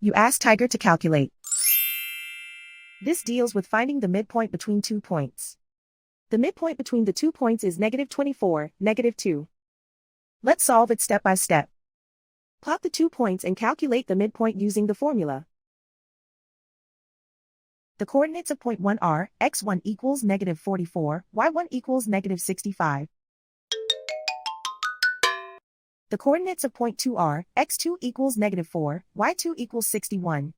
You ask Tiger to calculate. This deals with finding the midpoint between 2 points. The midpoint between the 2 points is -24, -2. Let's solve it step by step. Plot the 2 points and calculate the midpoint using the formula. The coordinates of point 1 are, x1 equals -44, y1 equals -65. The coordinates of point 2 are, x2 equals -4, y2 equals 61.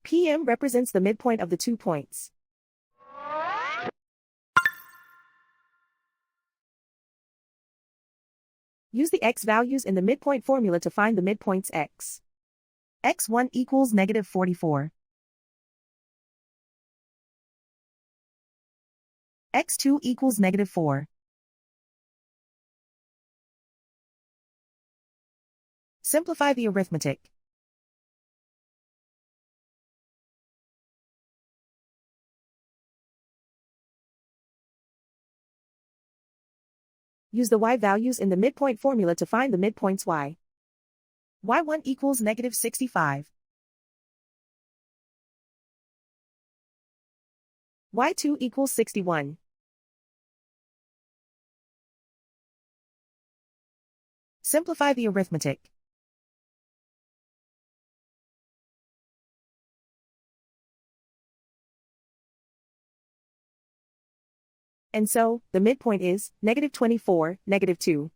PM represents the midpoint of the 2 points. Use the x values in the midpoint formula to find the midpoints x. x1 equals -44. x2 equals -4. Simplify the arithmetic. Use the y values in the midpoint formula to find the midpoints y. y1 equals -65. y2 equals 61. Simplify the arithmetic. And so, the midpoint is -24, -2.